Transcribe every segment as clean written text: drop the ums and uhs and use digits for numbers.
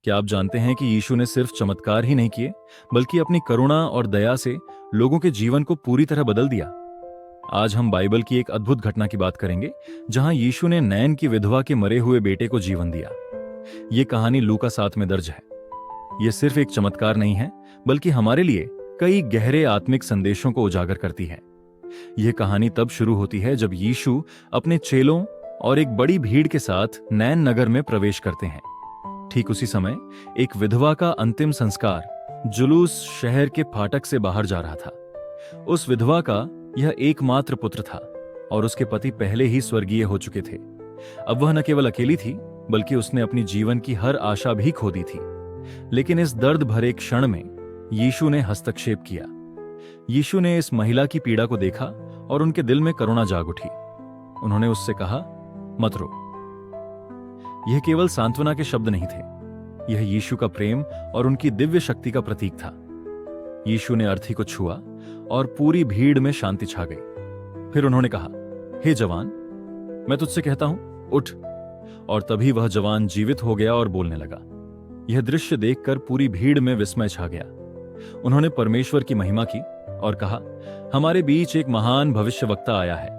क्या आप जानते हैं कि यीशु ने सिर्फ चमत्कार ही नहीं किए, बल्कि अपनी करुणा और दया से लोगों के जीवन को पूरी तरह बदल दिया। आज हम बाइबल की एक अद्भुत घटना की बात करेंगे, जहां यीशु ने नैन की विधवा के मरे हुए बेटे को जीवन दिया। ये कहानी लूका 7 में दर्ज है। यह सिर्फ एक चमत्कार नहीं है, बल्कि हमारे लिए कई गहरे आत्मिक संदेशों को उजागर करती है। यह कहानी तब शुरू होती है जब यीशु अपने चेलों और एक बड़ी भीड़ के साथ नैन नगर में प्रवेश करते हैं। ठीक उसी समय एक विधवा का अंतिम संस्कार जुलूस शहर के फाटक से बाहर जा रहा था। उस विधवा का यह एकमात्र पुत्र था और उसके पति पहले ही स्वर्गीय हो चुके थे। अब वह न केवल अकेली थी, बल्कि उसने अपनी जीवन की हर आशा भी खो दी थी। लेकिन इस दर्द भरे क्षण में यीशु ने हस्तक्षेप किया। यीशु ने इस महिला की पीड़ा को देखा और उनके दिल में करुणा जाग उठी। उन्होंने उससे कहा, मत रो। यह केवल सांत्वना के शब्द नहीं थे, यह यीशु का प्रेम और उनकी दिव्य शक्ति का प्रतीक था। यीशु ने अर्थी को छुआ और पूरी भीड़ में शांति छा गई। फिर उन्होंने कहा, हे जवान, मैं तुझसे कहता हूं, उठ। और तभी वह जवान जीवित हो गया और बोलने लगा। यह दृश्य देखकर पूरी भीड़ में विस्मय छा गया। उन्होंने परमेश्वर की महिमा की और कहा, हमारे बीच एक महान भविष्यवक्ता आया है।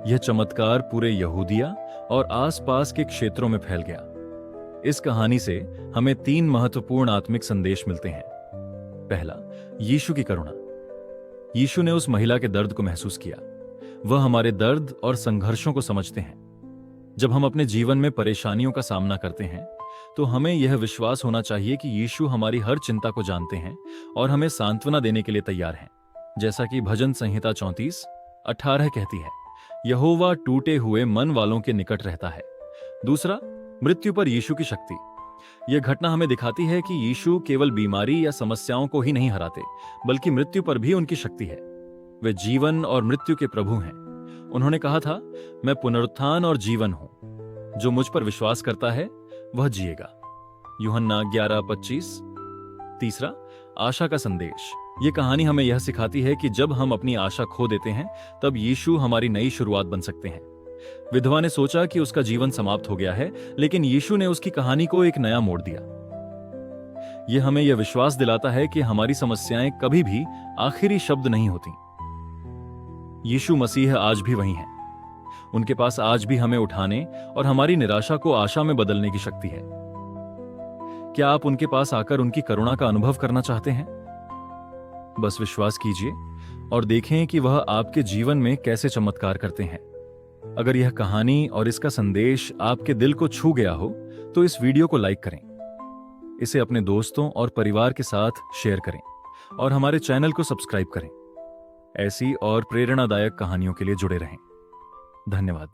यह चमत्कार पूरे यहूदिया और आसपास के क्षेत्रों में फैल गया। इस कहानी से हमें 3 महत्वपूर्ण आत्मिक संदेश मिलते हैं। पहला, यीशु की करुणा। यीशु ने उस महिला के दर्द को महसूस किया। वह हमारे दर्द और संघर्षों को समझते हैं। जब हम अपने जीवन में परेशानियों का सामना करते हैं, तो हमें यह विश्वास होना चाहिए कि यीशु हमारी हर चिंता को जानते हैं और हमें सांत्वना देने के लिए तैयार हैं। जैसा कि भजन संहिता 34:18 कहती है, यहोवा टूटे हुए मन वालों के निकट रहता है। दूसरा, मृत्यु पर यीशु की शक्ति। यह घटना हमें दिखाती है कि यीशु केवल बीमारी या समस्याओं को ही नहीं हराते, बल्कि मृत्यु पर भी उनकी शक्ति है। वे जीवन और मृत्यु के प्रभु हैं। उन्होंने कहा था, मैं पुनरुत्थान और जीवन हूं। जो मुझ पर विश्वास करता है वह जिएगा। यूहन्ना 11:25। तीसरा, आशा का संदेश। यह कहानी हमें यह सिखाती है कि जब हम अपनी आशा खो देते हैं, तब यीशु हमारी नई शुरुआत बन सकते हैं। विधवा ने सोचा कि उसका जीवन समाप्त हो गया है, लेकिन यीशु ने उसकी कहानी को एक नया मोड़ दिया। यह हमें यह विश्वास दिलाता है कि हमारी समस्याएं कभी भी आखिरी शब्द नहीं होती। यीशु मसीह आज भी वही हैं। उनके पास आज भी हमें उठाने और हमारी निराशा को आशा में बदलने की शक्ति है। क्या आप उनके पास आकर उनकी करुणा का अनुभव करना चाहते हैं? बस विश्वास कीजिए और देखें कि वह आपके जीवन में कैसे चमत्कार करते हैं। अगर यह कहानी और इसका संदेश आपके दिल को छू गया हो, तो इस वीडियो को लाइक करें, इसे अपने दोस्तों और परिवार के साथ शेयर करें और हमारे चैनल को सब्सक्राइब करें। ऐसी और प्रेरणादायक कहानियों के लिए जुड़े रहें। धन्यवाद।